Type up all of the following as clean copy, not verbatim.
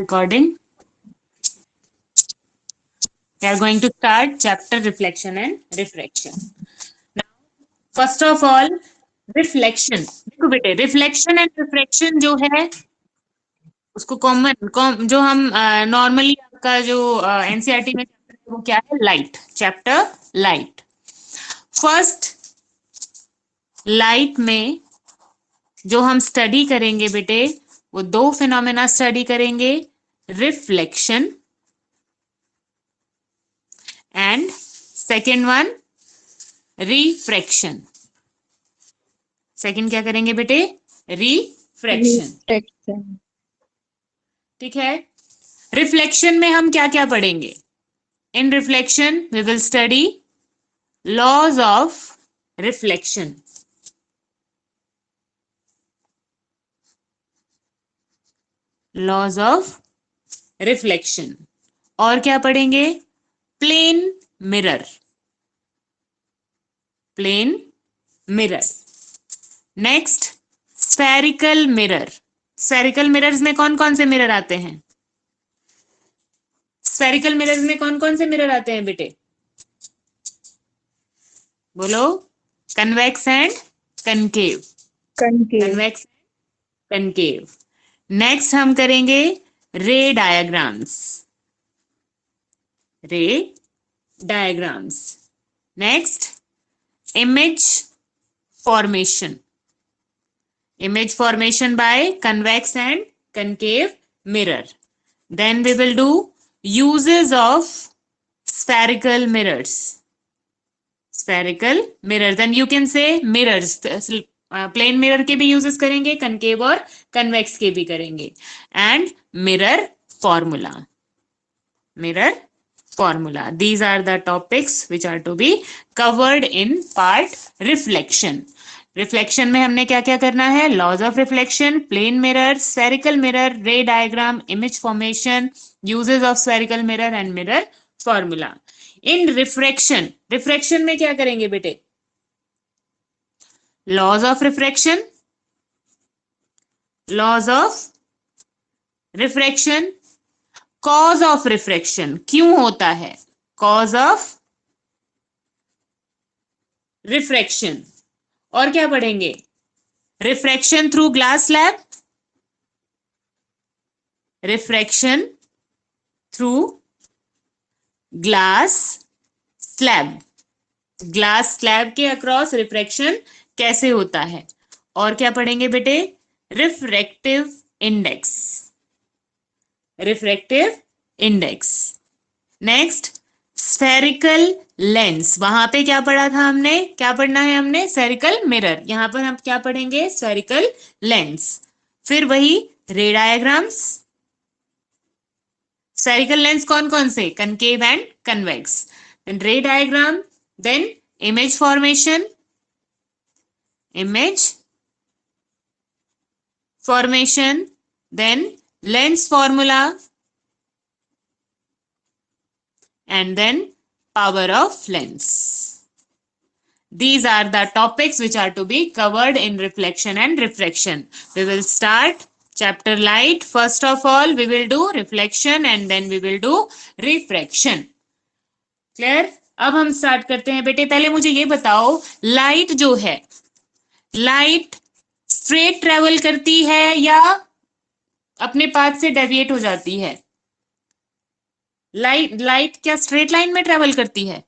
recording. We are going to start chapter reflection and refraction. Now, first of all, reflection. देखो बेटे, reflection and refraction जो है उसको common जो हम नॉर्मली आपका जो एनसीईआरटी में चैप्टर है वो क्या है? Light. Chapter light. First light में जो हम स्टडी करेंगे बेटे वो दो फिनोमेना स्टडी करेंगे, reflection and second one refraction. Second क्या करेंगे बेटे? रिफ्रैक्शन. ठीक है. रिफ्लेक्शन में हम क्या क्या पढ़ेंगे? In reflection we will study laws of reflection. Laws of reflection. और क्या पढ़ेंगे? Plane mirror. Plane mirror. Next spherical mirror. Spherical mirrors में कौन कौन से मिरर आते हैं? स्फेरिकल मिरर्स में कौन कौन से मिरर आते हैं बेटे? बोलो. Convex and concave. Convex and concave. Next हम करेंगे रे डायग्राम्स. रे diagrams. Next image formation. Image formation by convex and concave mirror. Then we will do uses of spherical mirrors. Spherical mirror. Then you can say mirrors. Plane mirror के भी uses करेंगे, concave और convex के भी करेंगे. And mirror formula. Mirror formula. These are the topics which are to be covered in part reflection. Reflection में हमने क्या क्या करना है? Laws of reflection, plane mirror, spherical mirror, ray diagram, image formation, uses of spherical mirror and mirror formula. In refraction, refraction में क्या करेंगे बेटे? Laws of refraction, laws of refraction, cause of refraction, क्यों होता है? Cause of refraction. और क्या पढ़ेंगे? Refraction through glass slab. Refraction through glass slab. Glass slab के अक्रॉस रिफ्रैक्शन कैसे होता है? और क्या पढ़ेंगे बेटे? Refractive index. Refractive index. Next spherical lens. वहां पे क्या पढ़ा था हमने? क्या पढ़ना है हमने? Spherical mirror. यहां पर हम क्या पढ़ेंगे? Spherical lens. फिर वही रे डायग्राम्स. स्फेरिकल लेंस कौन कौन से? Concave and convex. Then ray diagram, then image formation, image formation, then lens formula, and then power of lens. These are the topics which are to be covered in reflection and refraction. We will start chapter light. First of all, we will do reflection and then we will do refraction. Clear? अब हम start करते हैं बेटे. पहले मुझे ये बताओ, light जो है, लाइट स्ट्रेट ट्रेवल करती है या अपने पाथ से डेविएट हो जाती है? लाइट क्या स्ट्रेट लाइन में ट्रेवल करती है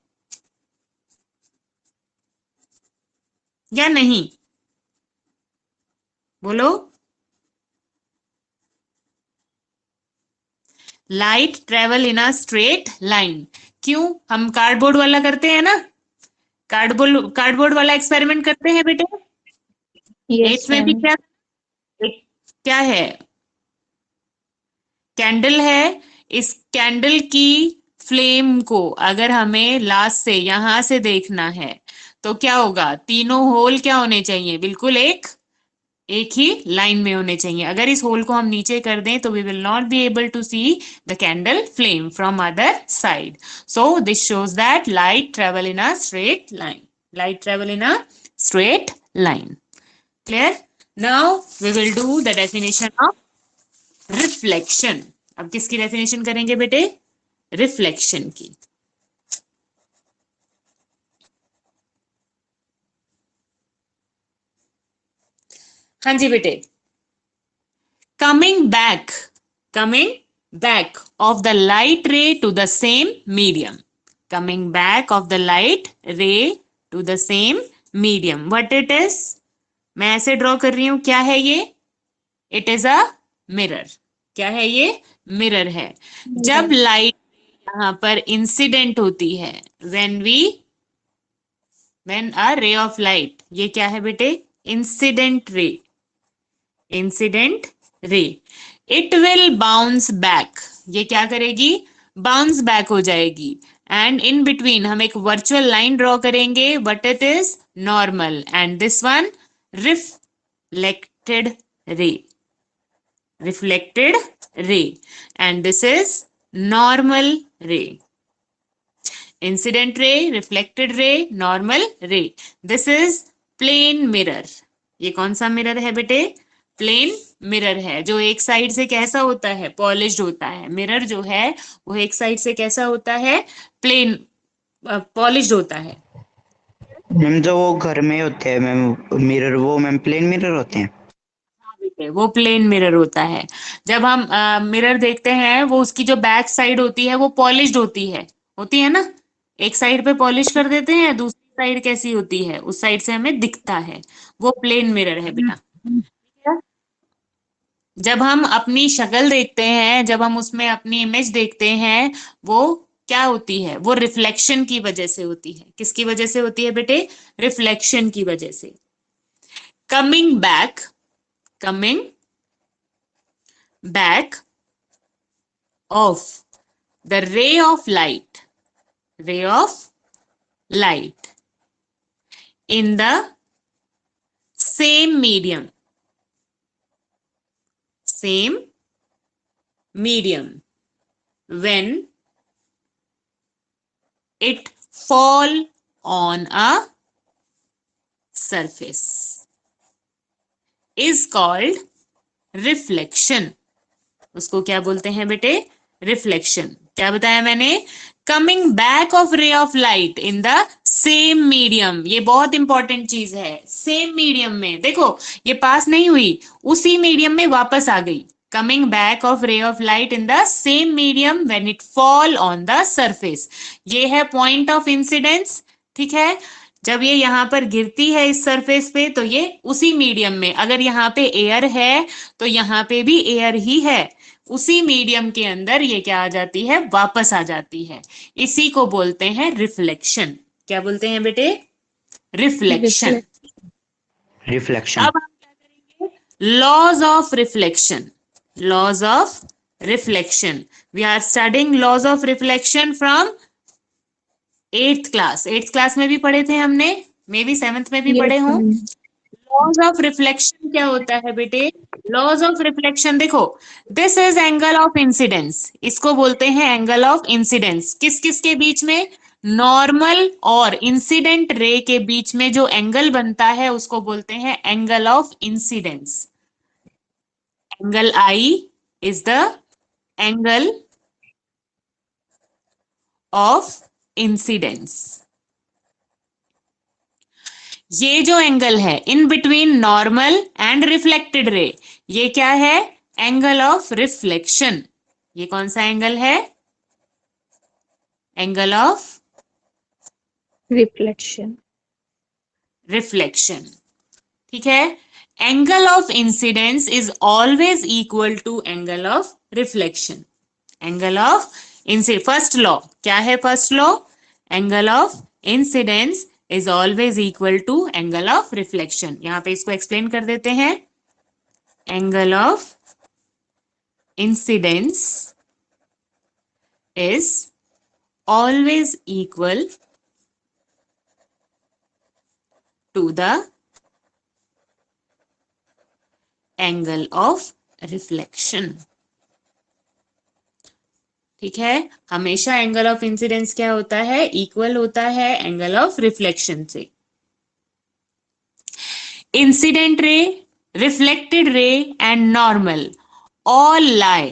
या नहीं? बोलो. Light travel in a straight line. क्यों? हम कार्डबोर्ड वाला करते हैं ना, कार्डबोर्ड वाला एक्सपेरिमेंट करते हैं बेटे. इसमें भी क्या है? कैंडल है. इस कैंडल की फ्लेम को अगर हमें लास्ट से यहां से देखना है तो क्या होगा? तीनों होल क्या होने चाहिए? बिल्कुल एक ही लाइन में होने चाहिए. अगर इस होल को हम नीचे कर दें तो we will not be able to see the candle flame from other side. So this shows that light travel in a straight line. Light travel in a straight line. Clear? Now we will do the definition of reflection. अब किसकी definition करेंगे बेटे? Reflection की। हाँ जी बेटे, coming back coming back of the light ray to the same medium, coming back of the light ray to the same medium, what it is? मैं ऐसे draw कर रही हूं, क्या है ये? It is a mirror. क्या है ये? मिरर है। जब लाइट यहाँ पर इंसिडेंट होती है, व्हेन अ रे ऑफ लाइट, ये क्या है बेटे? Incident ray. Incident ray, it will bounce back, ये क्या करेगी? बाउंस बैक हो जाएगी। एंड इन बिटवीन हम एक वर्चुअल लाइन ड्रॉ करेंगे, but it is normal, and this one reflected ray. reflected ray, and this is normal ray. Incident ray, reflected ray, normal ray. This is plane mirror. ये कौन सा mirror है बेटे? Plane mirror है, जो एक side से कैसा होता है? पॉलिश्ड होता है। मिरर जो है वो एक साइड से कैसा होता है? प्लेन, पॉलिश्ड होता है। मैम जो वो घर में होते हैं मैम मिरर, वो मैम प्लेन मिरर होते हैं। वो प्लेन मिरर होता है। जब हम मिरर देखते हैं, वो उसकी जो बैक साइड होती है वो पॉलिश्ड होती है ना? एक साइड पे पॉलिश कर देते हैं, दूसरी साइड कैसी होती है? उस साइड से हमें दिखता है। वो प्लेन मिरर है बेटा। जब हम अपनी शक्ल देखते हैं, जब हम उसमें अपनी इमेज देखते हैं, वो क्या होती है? वो रिफ्लेक्शन की वजह से होती है। किसकी वजह से होती है बेटे? रिफ्लेक्शन की वजह से। Coming back of the ray of light in the same medium when it fall on a surface is called reflection. उसको क्या बोलते हैं बेटे? रिफ्लेक्शन। क्या बताया मैंने? कमिंग बैक ऑफ रे of light in the same medium, ये बहुत इंपॉर्टेंट चीज है। सेम मीडियम में, देखो ये पास नहीं हुई, उसी मीडियम में वापस आ गई। कमिंग बैक ऑफ रे of light in the same medium when it fall on the surface, ये है पॉइंट ऑफ इंसिडेंस। ठीक है, जब ये यहाँ पर गिरती है इस सरफेस पे, तो ये उसी मीडियम में, अगर यहाँ पे एयर है तो यहाँ पे भी एयर ही है, उसी मीडियम के अंदर ये क्या आ जाती है? वापस आ जाती है। इसी को बोलते हैं रिफ्लेक्शन। क्या बोलते हैं बेटे? रिफ्लेक्शन। रिफ्लेक्शन। अब हम क्या करेंगे? Laws of reflection. Laws of reflection, we are studying laws of reflection from 8th class. 8th class में भी पढ़े थे हमने, मे बी 7th में भी पढ़े हों। लॉज ऑफ रिफ्लेक्शन क्या होता है बेटे? लॉज ऑफ रिफ्लेक्शन, देखो, this is angle of incidence, इसको बोलते हैं एंगल ऑफ इंसिडेंस। किस किस के बीच में? नॉर्मल और इंसिडेंट रे के बीच में जो एंगल बनता है उसको बोलते हैं angle of incidence. Angle i is the angle of incidence. ये जो एंगल है in between normal and reflected ray, ये क्या है? Angle of reflection. ये कौन सा एंगल है? Angle of reflection. रिफ्लेक्शन। ठीक है, angle of incidence is always equal to angle of reflection. Angle of incidence, first law क्या है? First law, angle of incidence is always equal to angle of reflection. यहां पे इसको explain कर देते हैं। angle of incidence is always equal to the angle of reflection. ठीक है, हमेशा एंगल ऑफ इंसिडेंस क्या होता है? इक्वल होता है एंगल ऑफ रिफ्लेक्शन से। Incident ray, reflected ray and normal all lie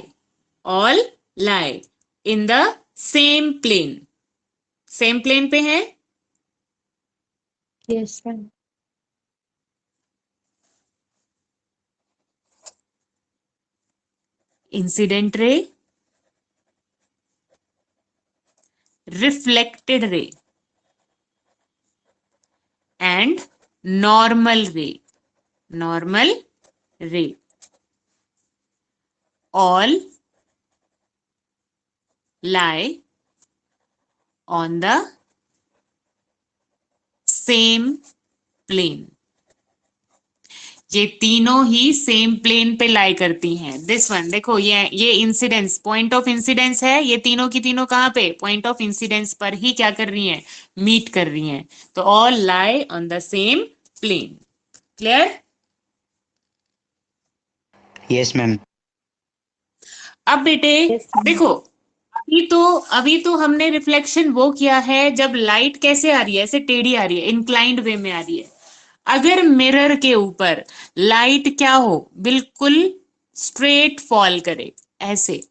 all lie in the same plane. Same plane पे है। Yes, ma'am. Incident ray, reflected ray and normal ray. Normal ray all lie on the same plane। ये तीनों ही same plane पे लाई करती हैं। This one देखो, ये incidence, point of incidence है। ये तीनों की तीनों कहाँ पे, पॉइंट ऑफ इंसिडेंस पर ही क्या कर रही हैं, मीट कर रही हैं। तो all lie on the same plane. Clear? Yes ma'am. अब बेटे Yes, ma'am. देखो, अभी तो हमने रिफ्लेक्शन वो किया है जब लाइट कैसे आ रही है, ऐसे टेढ़ी आ रही है, इंक्लाइंड वे में आ रही है। अगर मिरर के ऊपर लाइट क्या हो, बिल्कुल स्ट्रेट फॉल करे, ऐसे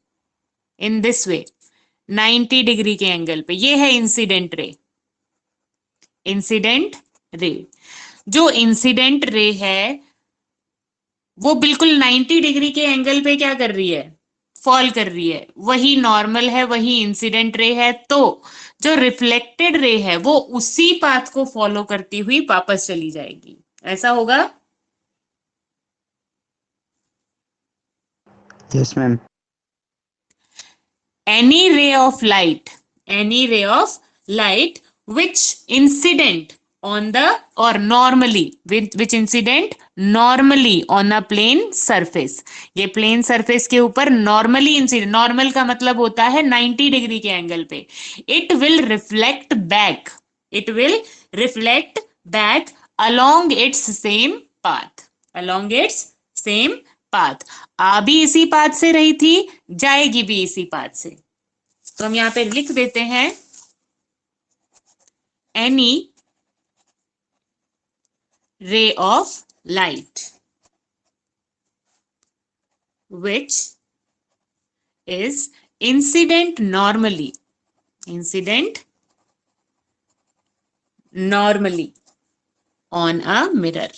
इन दिस वे 90 डिग्री के एंगल पे, ये है इंसिडेंट रे। इंसिडेंट रे, जो इंसिडेंट रे है वो बिल्कुल 90 डिग्री के एंगल पे क्या कर रही है, फॉल कर रही है। वही नॉर्मल है, वही इंसिडेंट रे है। तो जो रिफ्लेक्टेड रे है वो उसी पाथ को फॉलो करती हुई वापस चली जाएगी। ऐसा होगा? Yes ma'am. any ray of light which incident on the or normally which incident normally on a plane surface। ये प्लेन सरफेस के ऊपर नॉर्मली इंसिडेंट, नॉर्मल का मतलब होता है 90 डिग्री के एंगल पे। It will reflect back, it will reflect back along its same path, along its same path। आ भी इसी पाथ से रही थी, जाएगी भी इसी पाथ से। तो हम यहां पे लिख देते हैं एनी रे of light which is incident normally on a mirror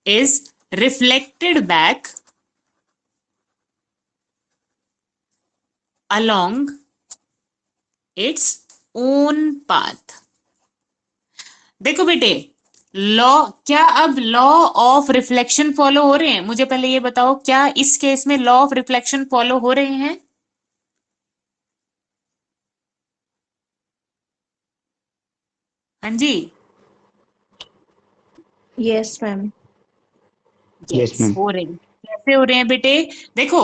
is reflected back along its own path। देखो बेटे, लॉ क्या, अब लॉ ऑफ रिफ्लेक्शन फॉलो हो रहे हैं? मुझे पहले ये बताओ, क्या इस केस में लॉ ऑफ रिफ्लेक्शन फॉलो हो रहे हैं? हाँ जी, Yes, ma'am. Yes, ma'am. हो रहे हैं। कैसे हो रहे हैं बेटे? देखो,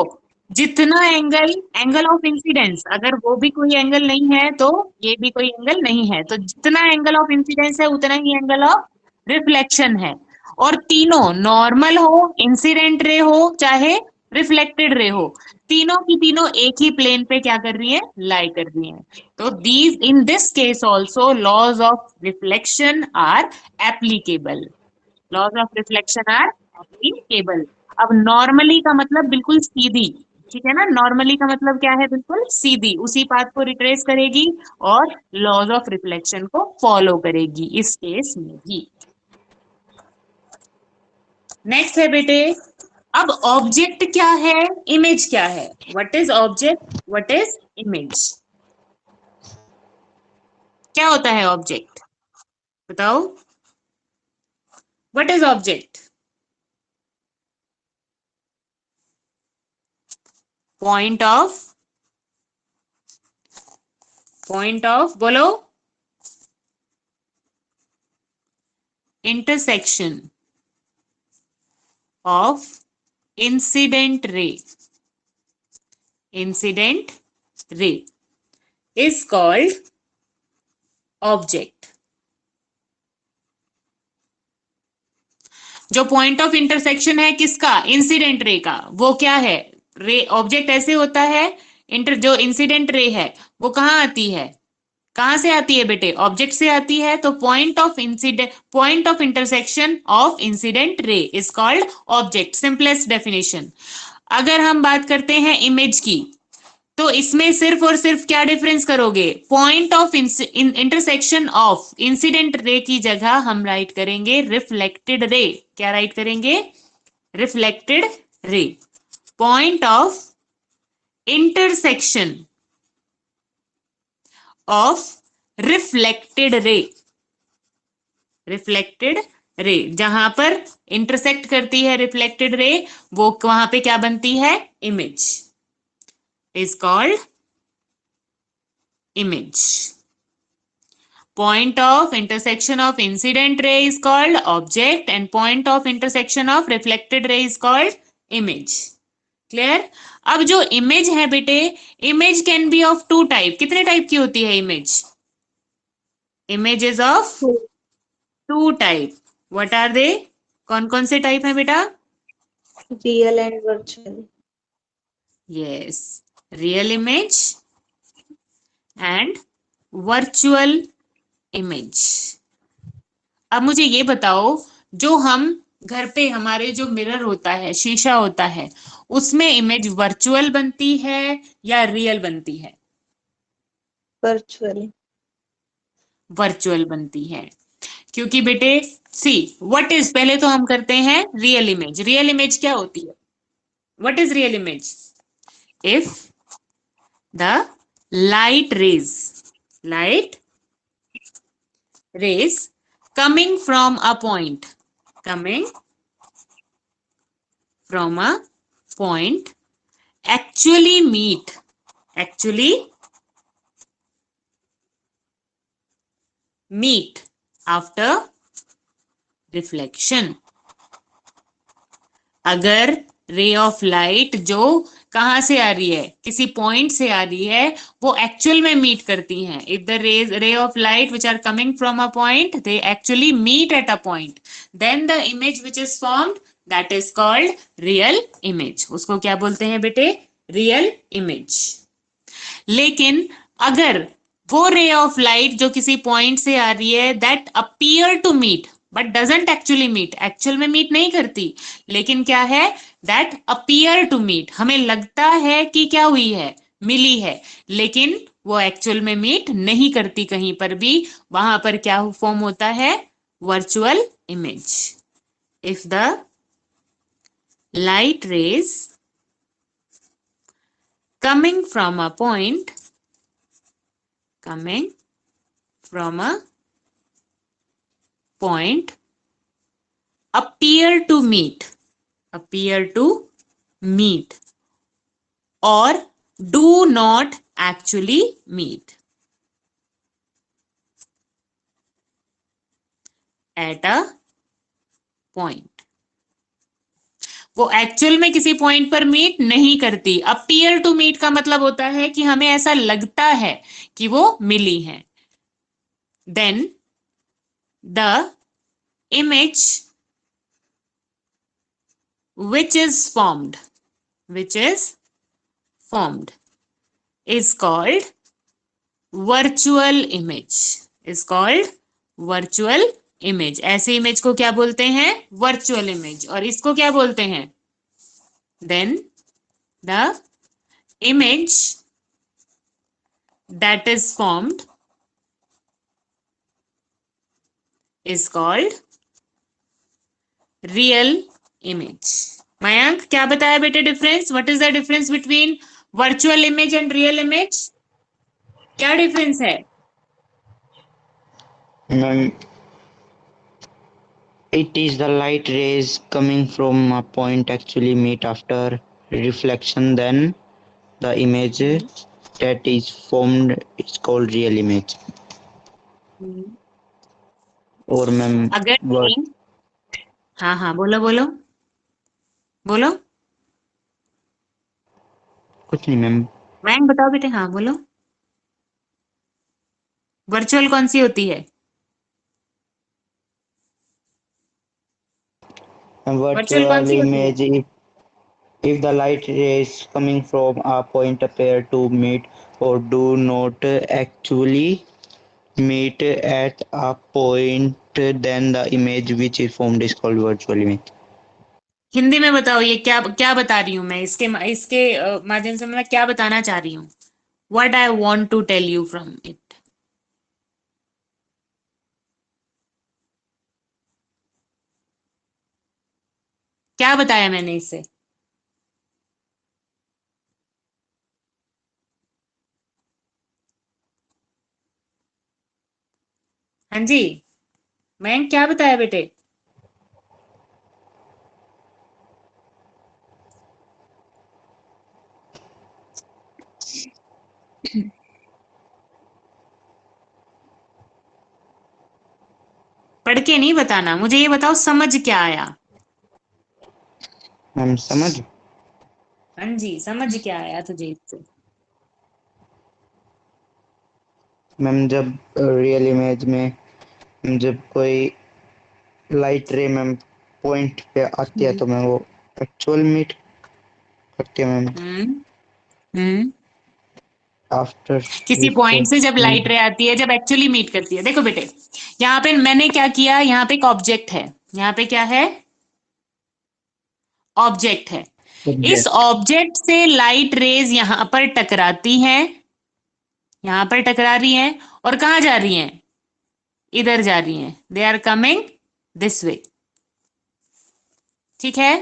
जितना एंगल ऑफ इंसिडेंस, अगर वो भी कोई एंगल नहीं है तो ये भी कोई एंगल नहीं है, तो जितना एंगल ऑफ इंसिडेंस है उतना ही एंगल ऑफ रिफ्लेक्शन है। और तीनों नॉर्मल हो, इंसिडेंट रे हो, चाहे रिफ्लेक्टेड रे हो, तीनों की तीनों एक ही प्लेन पे क्या कर रही है, लाई कर रही है। तो these in this case also laws of reflection are applicable. Laws of reflection are applicable. अब नॉर्मली का मतलब बिल्कुल सीधी, ठीक है ना? नॉर्मली का मतलब क्या है, बिल्कुल सीधी, उसी पाथ को रिट्रेस करेगी और लॉज ऑफ रिफ्लेक्शन को फॉलो करेगी इस केस में भी। नेक्स्ट है बेटे, अब ऑब्जेक्ट क्या है, इमेज क्या है? What is object, what is image? क्या होता है ऑब्जेक्ट, बताओ? What is object? Point of बोलो, intersection of incident ray is called object। जो पॉइंट ऑफ इंटरसेक्शन है किसका, इंसिडेंट रे का, वो क्या है, रे। ऑब्जेक्ट ऐसे होता है, जो इंसिडेंट रे है वो कहाँ आती है, कहां से आती है बेटे, ऑब्जेक्ट से आती है। तो point of intersection of incident रे is called object. Simplest definition. अगर हम बात करते हैं इमेज की, तो इसमें सिर्फ और सिर्फ क्या डिफरेंस करोगे, point of intersection of incident रे की जगह हम राइट करेंगे रिफ्लेक्टेड रे। क्या राइट करेंगे, reflected ray. Point of intersection of reflected ray, reflected रे, जहां पर इंटरसेक्ट करती है रिफ्लेक्टेड रे, वो वहां पे क्या बनती है, image, is called image. Point of intersection of incident ray is called object and point of intersection of reflected ray is called image. Clear? अब जो image है बेटे, image can be of two type. कितने type की होती है image? Image is of two type. What are they? कौन कौन से टाइप है बेटा? Real and virtual. Yes, real image and virtual image. अब मुझे ये बताओ, जो हम घर पे हमारे जो मिरर होता है, शीशा होता है, उसमें इमेज वर्चुअल बनती है या रियल बनती है? Virtual. वर्चुअल बनती है, क्योंकि बेटे सी व्हाट इज, पहले तो हम करते हैं रियल इमेज। रियल इमेज क्या होती है, what is real image? If the light rays coming from a point actually meet after reflection। अगर रे ऑफ लाइट जो कहां से आ रही है, किसी पॉइंट से आ रही है, वो एक्चुअल में मीट करती हैं। If the ray of light which are coming from a point, they actually meet at a point, then the image which is formed that is called real image. उसको क्या बोलते हैं बेटे, रियल इमेज। लेकिन अगर वो रे ऑफ लाइट जो किसी पॉइंट से आ रही है, that appear to meet but doesn't actually meet, actual में मीट नहीं करती, लेकिन क्या है, दैट अपीयर टू मीट, हमें लगता है कि क्या हुई है, मिली है, लेकिन वो एक्चुअल में मीट नहीं करती कहीं पर भी, वहां पर क्या फॉर्म होता है, virtual image. If the light rays coming from a point appear to meet or do not actually meet at a point। वो एक्चुअल में किसी पॉइंट पर मीट नहीं करती। अपीयर टू मीट का मतलब होता है कि हमें ऐसा लगता है कि वो मिली है। Then the image which is formed is called virtual image। ऐसे इमेज को क्या बोलते हैं, वर्चुअल इमेज। और इसको क्या बोलते हैं, then the image that is formed is called real image. Mayank क्या बताया बेटे difference, what is the difference between virtual image and real image? क्या डिफरेंस है? Ma'am, it is the light rays coming from a point actually meet after reflection, then the image that is formed is called real image। और ma'am अगर हाँ हाँ बोलो बोलो बोलो, कुछ नहीं मैम। मयंक बताओ बेटे, हाँ बोलो, वर्चुअल कौन सी होती है? Virtual कौन सी होती है? image, if the light rays coming from a point appear to meet or do not actually meet at a point, then the image which is formed is called virtual image। Hindi में बताओ ये क्या क्या बता रही हूँ मैं, इसके माध्यम से मैं क्या बताना चाह रही हूँ, what I want to tell you from it. क्या बताया मैंने इससे? हाँ जी, मैं क्या बताया बेटे? पढ़ के नहीं बताना, मुझे ये बताओ समझ क्या आया। मैम समझ, हाँ जी, समझ क्या आया तुझे इससे? मैम जब रियल इमेज में जब कोई लाइट रे मैम पॉइंट पे आती है तो मैं वो एक्चुअल मीट करती है मैम हम्म हम्म आफ्टर किसी पॉइंट से जब लाइट रे आती है, जब एक्चुअली मीट करती है। देखो बेटे, यहाँ पे मैंने क्या किया, यहाँ पे एक ऑब्जेक्ट है, यहाँ पे क्या है, ऑब्जेक्ट है। इस ऑब्जेक्ट से लाइट रेज यहाँ पर टकराती हैं, यहाँ पर टकरा रही हैं, और कहाँ जा रही हैं, इधर जा रही हैं, they are coming this way. ठीक है।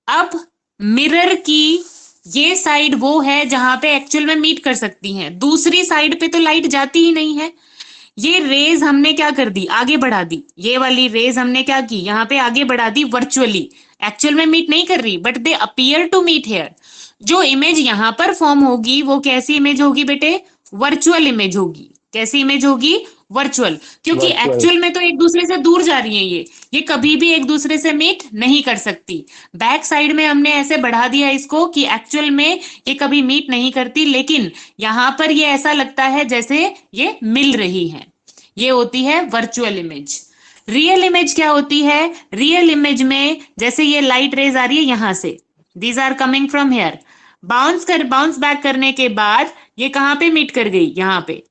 अब मिरर की ये साइड वो है जहां पे एक्चुअल में मीट कर सकती हैं, दूसरी साइड पे तो लाइट जाती ही नहीं है। ये रेज हमने क्या कर दी, आगे बढ़ा दी, ये वाली रेज हमने क्या की, यहाँ पे आगे बढ़ा दी वर्चुअली। एक्चुअल में मीट नहीं कर रही, but they appear to meet here. जो इमेज यहाँ पर फॉर्म होगी वो कैसी इमेज होगी बेटे, वर्चुअल इमेज होगी। कैसी इमेज होगी, वर्चुअल, क्योंकि एक्चुअल में तो एक दूसरे से दूर जा रही है, ये कभी भी एक दूसरे से मीट नहीं कर सकती। बैक साइड में हमने ऐसे बढ़ा दिया इसको कि एक्चुअल में ये कभी मीट नहीं करती, लेकिन यहां पर ये ऐसा लगता है जैसे ये मिल रही है। ये होती है वर्चुअल इमेज। रियल इमेज क्या होती है, रियल इमेज में जैसे ये लाइट रेज आ रही है यहां से, these are coming from here, bounce back करने के बाद ये कहां पे मीट कर गई, यहां पे,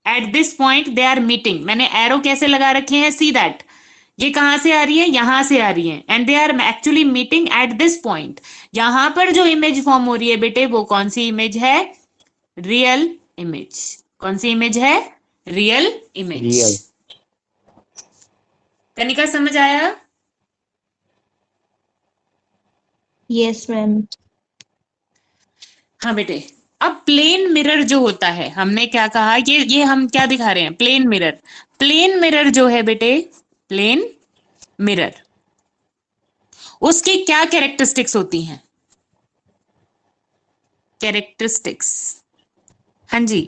at this point they are meeting. मैंने एरो कैसे लगा रखे हैं, सी दैट, ये कहां से आ रही है, यहां से आ रही है, and they are actually meeting at this point. यहां पर जो इमेज फॉर्म हो रही है बेटे, वो कौन सी इमेज है, रियल इमेज। कौन सी इमेज है, रियल इमेज। रियल। कनिका समझ आया? Yes ma'am. हाँ बेटे। अब प्लेन मिरर जो होता है, हमने क्या कहा, ये हम क्या दिखा रहे हैं, प्लेन मिरर। प्लेन मिरर जो है बेटे, प्लेन मिरर, उसकी क्या कैरेक्टरिस्टिक्स होती हैं, कैरेक्टरिस्टिक्स, हाँ जी,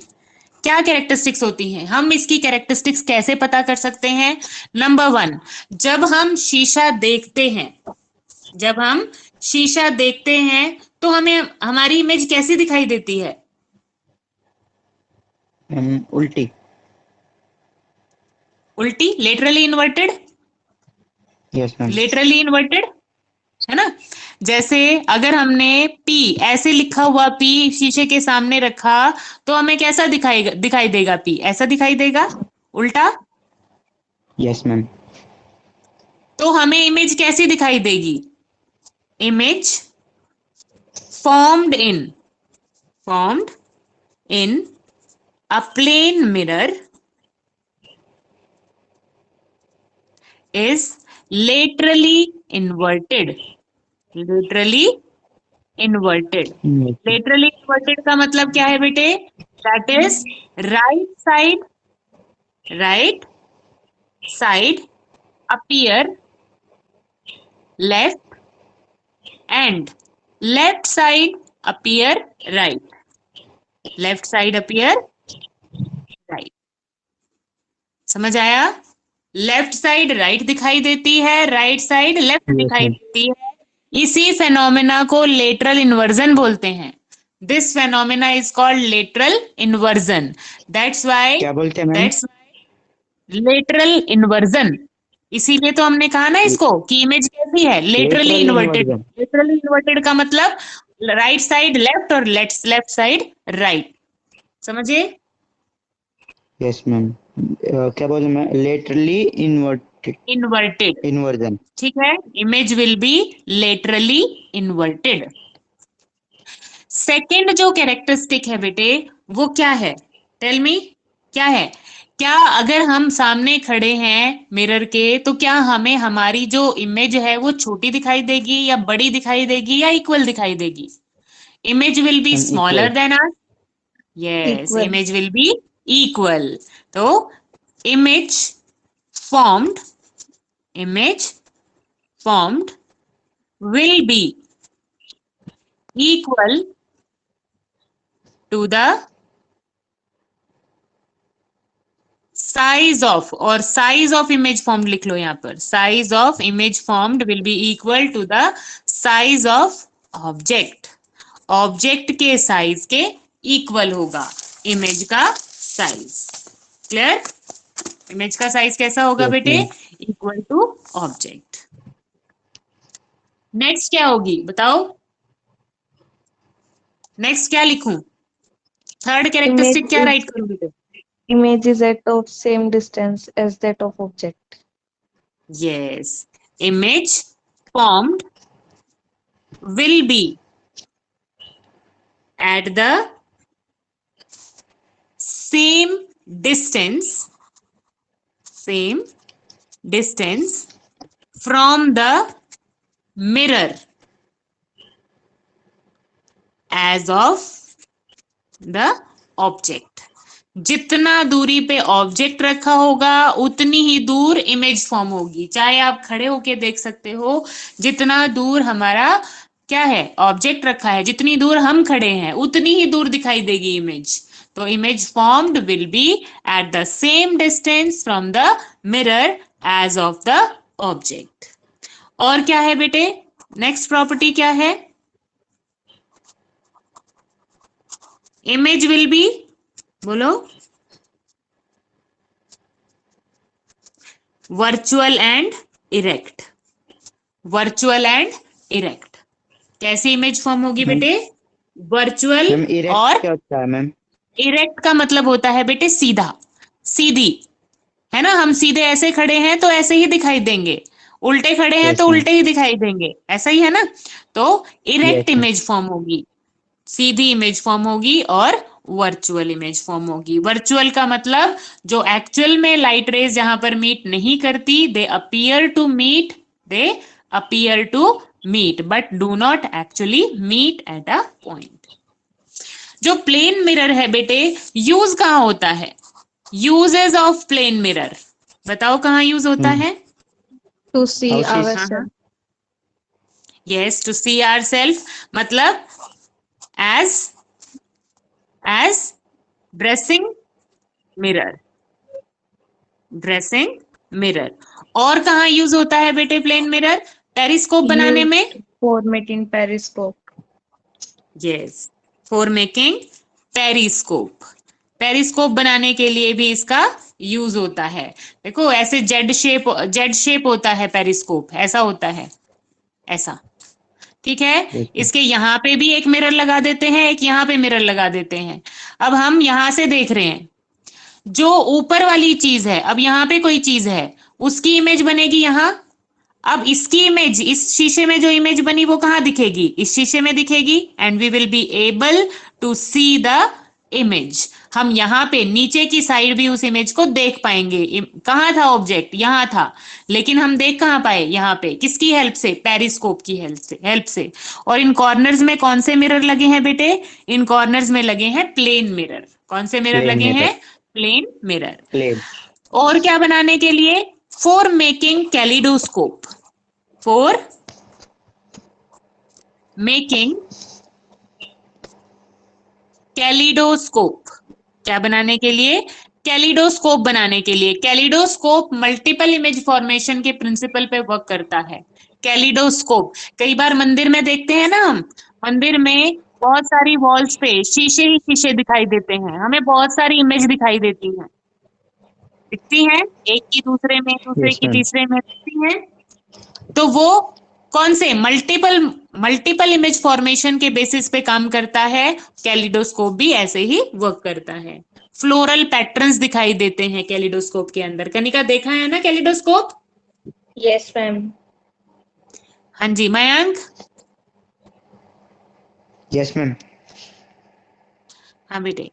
क्या कैरेक्टरिस्टिक्स होती हैं, हम इसकी कैरेक्टरिस्टिक्स कैसे पता कर सकते हैं। नंबर वन, जब हम शीशा देखते हैं, जब हम शीशा देखते हैं तो हमें हमारी इमेज कैसी दिखाई देती है, मैम उल्टी। उल्टी, laterally inverted, yes ma'am. Laterally inverted, है ना। जैसे अगर हमने पी ऐसे लिखा हुआ पी शीशे के सामने रखा, तो हमें कैसा दिखाई देगा, पी ऐसा दिखाई देगा, उल्टा। Yes ma'am. तो हमें इमेज कैसी दिखाई देगी, image formed in formed in a plane mirror is laterally inverted, laterally inverted, laterally inverted का मतलब क्या है बेटे, that is right side appear left and left side appear right, left side appear right। समझ आया, लेफ्ट साइड राइट दिखाई देती है, राइट साइड लेफ्ट यस दिखाई मैम। देती है। इसी फेनोमेना को लेटरल इन्वर्जन बोलते हैं। This phenomena is called lateral inversion. That's why क्या बोलते हैं मैम? That's lateral inversion. इसीलिए तो हमने कहा ना इसको कि इमेज कैसी है, laterally lateral inverted. Inversion. Laterally inverted का मतलब राइट साइड लेफ्ट और लेफ्ट साइड राइट। समझिए। Yes ma'am. क्या बोलते हैं, लेटरली इन्वर्टेड, इन्वर्जन। ठीक है, image will be laterally inverted. Second जो कैरेक्टरिस्टिक है बेटे वो क्या है, टेल मी, क्या है? क्या अगर हम सामने खड़े हैं मिरर के तो क्या हमें हमारी जो इमेज है वो छोटी दिखाई देगी या बड़ी दिखाई देगी या इक्वल दिखाई देगी? Image will B ma'am smaller equal. Than us, yes, Equal. Image will B equal. तो image formed, image formed will be equal to the size of, और size of image formed लिख लो यहाँ पर, size of image formed will be equal to the size of object, object के size के equal होगा image का size. Clear? Image का size कैसा होगा Yes, बेटे? ma'am. Equal to object. Next क्या होगी बताओ, नेक्स्ट क्या लिखूं? थर्ड कैरेक्टरिस्टिक क्या राइट करूं बेटे? Image is at of same distance as that of object. Yes, image formed will be at the same distance from the mirror as of the object। जितना दूरी पे ऑब्जेक्ट रखा होगा उतनी ही दूर इमेज फॉर्म होगी। चाहे आप खड़े होके देख सकते हो, जितना दूर हमारा क्या है ऑब्जेक्ट रखा है, जितनी दूर हम खड़े हैं उतनी ही दूर दिखाई देगी इमेज। तो image formed will be at the same distance from the mirror as of the object. और क्या है बेटे, नेक्स्ट प्रॉपर्टी क्या है? इमेज विल बी, बोलो, virtual and erect, virtual and erect. कैसी इमेज फॉर्म होगी बेटे? वर्चुअल मैम इरेक्ट और क्या होता है मैम? इरेक्ट का मतलब होता है बेटे सीधा, सीधी, है ना? हम सीधे ऐसे खड़े हैं तो ऐसे ही दिखाई देंगे, उल्टे खड़े हैं Yes, तो ma'am. उल्टे ही दिखाई देंगे, ऐसा ही है ना? तो erect Yes, ma'am. Image form होगी, सीधी इमेज फॉर्म होगी, और वर्चुअल इमेज फॉर्म होगी। वर्चुअल का मतलब जो एक्चुअल में लाइट रेज जहां पर मीट नहीं करती, they appear to meet, they appear to meet but do not actually meet at a point. जो प्लेन मिरर है बेटे, यूज कहाँ होता है? यूजेस ऑफ प्लेन मिरर बताओ कहाँ यूज होता हम्म। है? To see Houses. ourselves. Yes, to see our self, मतलब as dressing mirror, dressing mirror. और कहाँ यूज होता है बेटे प्लेन मिरर? पेरिस्कोप बनाने Used में, for making periscope. Yes, for making periscope, periscope बनाने के लिए भी इसका यूज होता है। देखो ऐसे जेड शेप होता है पेरिस्कोप, ऐसा होता है, ऐसा, ठीक है? Yes, ma'am. इसके यहाँ पे भी एक मिरर लगा देते हैं, एक यहाँ पे मिरर लगा देते हैं। अब हम यहाँ से देख रहे हैं, जो ऊपर वाली चीज है, अब यहाँ पे कोई चीज है, उसकी इमेज बनेगी यहाँ। अब इसकी इमेज, इस शीशे में जो इमेज बनी वो कहाँ दिखेगी? इस शीशे में दिखेगी, and we will be able to see the image. हम यहाँ पे नीचे की साइड भी उस इमेज को देख पाएंगे। कहाँ था ऑब्जेक्ट? यहाँ था, लेकिन हम देख कहाँ पाए? यहाँ पे। किसकी हेल्प से? पेरिस्कोप की हेल्प से। और इन कॉर्नर्स में कौन से मिरर लगे हैं बेटे? इन कॉर्नर्स में लगे हैं प्लेन मिरर। कौन से मिरर Plane लगे mirror. हैं? Plane mirror. Plane. और क्या बनाने के लिए? For making kaleidoscope, for making kaleidoscope. क्या बनाने के लिए? कैलिडोस्कोप बनाने के लिए। कैलिडोस्कोप मल्टीपल इमेज फॉर्मेशन के प्रिंसिपल पे वर्क करता है। कैलिडोस्कोप कई बार मंदिर में देखते हैं ना, हम मंदिर में बहुत सारी वॉल्स पे शीशे ही शीशे दिखाई देते हैं, हमें बहुत सारी इमेज दिखाई देती हैं, दिखती हैं, एक की दूसरे में, दूसरे Yes, की ma'am. तीसरे में दिखती हैं। तो वो कौन से? मल्टीपल इमेज फॉर्मेशन के बेसिस पे काम करता है। कैलिडोस्कोप भी ऐसे ही वर्क करता है। फ्लोरल पैटर्न्स दिखाई देते हैं कैलिडोस्कोप के अंदर। कनिका देखा है ना कैलिडोस्कोप? Yes, ma'am. हाँ जी मयंक। Yes ma'am. हाँ बेटे,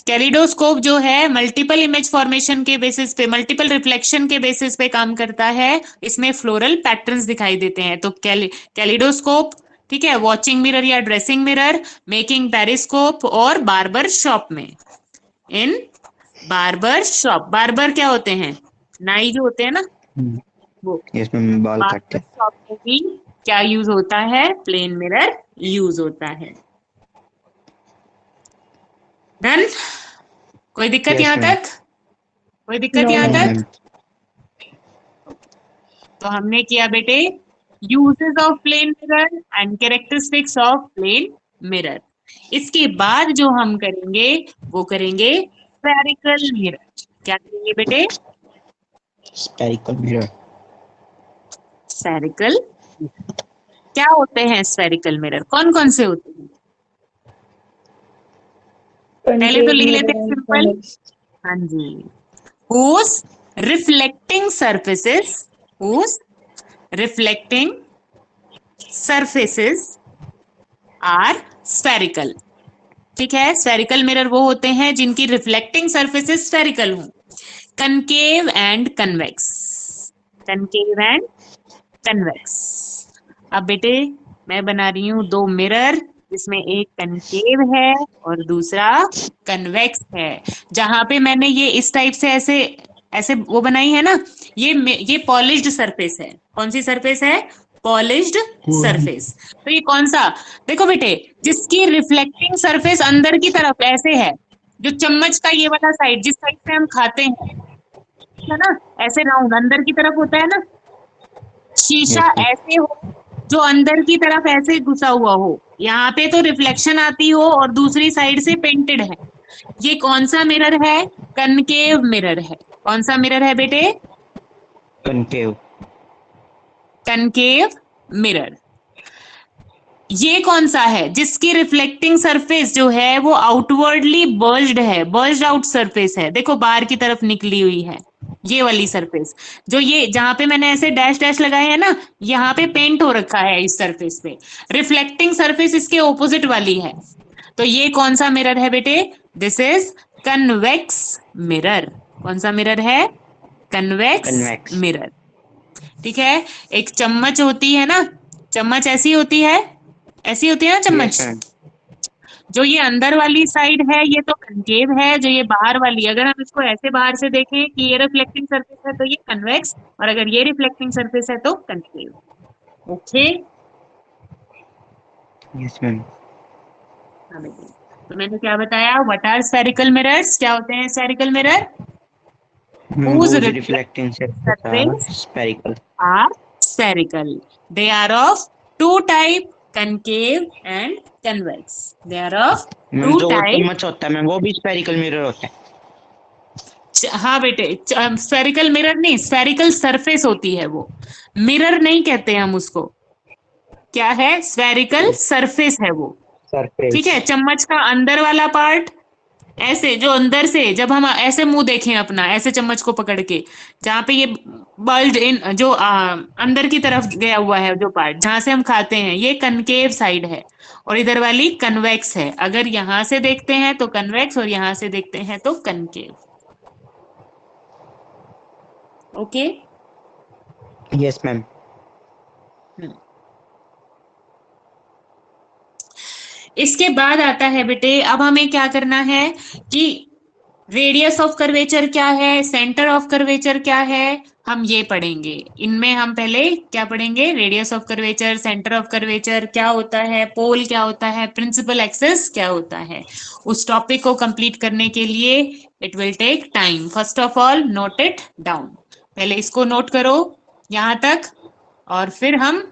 कैलिडोस्कोप जो है मल्टीपल इमेज फॉर्मेशन के बेसिस पे, मल्टीपल रिफ्लेक्शन के बेसिस पे काम करता है। इसमें फ्लोरल पैटर्न्स दिखाई देते हैं। तो कैलिडोस्कोप, ठीक है, वॉचिंग मिरर या ड्रेसिंग मिरर, मेकिंग पेरिस्कोप और बार्बर शॉप में। इन बार्बर शॉप, बार्बर क्या होते हैं? नाई जो होते हैं ना, वो। यस मैम, बाल काटते बार्बर हैं। शॉप में भी क्या यूज होता है? प्लेन मिरर यूज होता है। डन? कोई दिक्कत यस यहाँ मैम। तक? कोई दिक्कत No, यहाँ नो ma'am. मैम। तक? तो हमने किया बेटे uses of plane mirror and characteristics of plane mirror. इसके बाद जो हम करेंगे वो करेंगे स्फेरिकल मिरर। क्या करेंगे बेटे? Spherical mirror. स्फेरिकल। क्या होते हैं स्फेरिकल मिरर? कौन कौन से होते हैं? पहले तो Concave लिख लेते mirror हैं and सिंपल। convex. हाँ जी, whose reflecting surfaces, whose reflecting surfaces are spherical। ठीक है, स्फेरिकल मिरर वो होते हैं जिनकी रिफ्लेक्टिंग सरफेसेस स्फेरिकल हों। Concave and convex, concave and convex. अब बेटे मैं बना रही हूं दो मिरर, जिसमें एक कनकेव है और दूसरा कन्वेक्स है। जहां पे मैंने ये इस टाइप से ऐसे ऐसे वो बनाई है ना, ये पॉलिश्ड सरफेस है। कौन सी सरफेस है? Polished surface. तो ये कौन सा? देखो बेटे, जिसकी रिफ्लेक्टिंग सरफेस अंदर की तरफ ऐसे है, जो चम्मच का ये वाला साइड, जिस साइड से हम खाते हैं, है ना, ऐसे राउंड अंदर की तरफ होता है ना, शीशा यस मैम। ऐसे हो, जो अंदर की तरफ ऐसे घुसा हुआ हो, यहाँ पे तो रिफ्लेक्शन आती हो और दूसरी साइड से पेंटेड है। ये कौन सा मिरर है? कनकेव मिरर है। कौन सा मिरर है बेटे? कनकेव। Concave mirror. ये कौन सा है? जिसकी रिफ्लेक्टिंग सरफेस जो है वो आउटवर्डली बर्ज्ड है, बर्ज्ड आउट सरफेस है। देखो बाहर की तरफ निकली हुई है ये वाली सरफेस। जो ये जहां पे मैंने ऐसे डैश डैश लगाए हैं ना, यहाँ पे पेंट हो रखा है इस सरफेस पे। रिफ्लेक्टिंग सरफेस इसके ऑपोजिट वाली है। तो ये कौन सा मिरर है बेटे? This is convex mirror. कौन सा मिरर है? Convex convex. मिरर। ठीक है, एक चम्मच होती है ना, चम्मच ऐसी होती है, ऐसी होती है ना यस चम्मच। मैम। जो ये अंदर वाली साइड है ये तो कनकेव है, जो ये बाहर वाली, अगर हम इसको ऐसे बाहर से देखें कि ये रिफ्लेक्टिंग सरफेस है तो ये कन्वेक्स, और अगर ये रिफ्लेक्टिंग सरफेस है तो कनकेव। ओके। Yes ma'am. तो मैंने क्या बताया? What are spherical mirrors? क्या होते हैं spherical mirror? whose whose reflecting reflecting surface are surface spherical। are spherical. They are of two type, concave and convex. They are of ma'am two जो वो type। चम्मच होता है मैम, वो भी स्पेरिकल मिरर होता है। हाँ बेटे, स्फेरिकल मिरर नहीं, स्फेरिकल सरफेस होती है वो, मिरर नहीं कहते हम उसको। क्या है? स्फेरिकल सरफेस है वो। ठीक सरफेस। है, चम्मच का अंदर वाला पार्ट, ऐसे जो अंदर से, जब हम ऐसे मुंह देखें अपना ऐसे चम्मच को पकड़ के, जहाँ पे ये बल्ज इन जो अंदर की तरफ गया हुआ है, जो पार्ट जहां से हम खाते हैं, ये कनकेव साइड है और इधर वाली कन्वेक्स है। अगर यहां से देखते हैं तो कन्वेक्स और यहां से देखते हैं तो कनकेव। ओके। Yes ma'am. इसके बाद आता है बेटे, अब हमें क्या करना है कि रेडियस ऑफ कर्वेचर क्या है, सेंटर ऑफ कर्वेचर क्या है, हम ये पढ़ेंगे। इनमें हम पहले क्या पढ़ेंगे? Radius of curvature, centre of curvature क्या होता है, पोल क्या होता है, प्रिंसिपल एक्सिस क्या होता है। उस टॉपिक को कंप्लीट करने के लिए it will take time. First of all note it down. पहले इसको नोट करो यहां तक, और फिर हम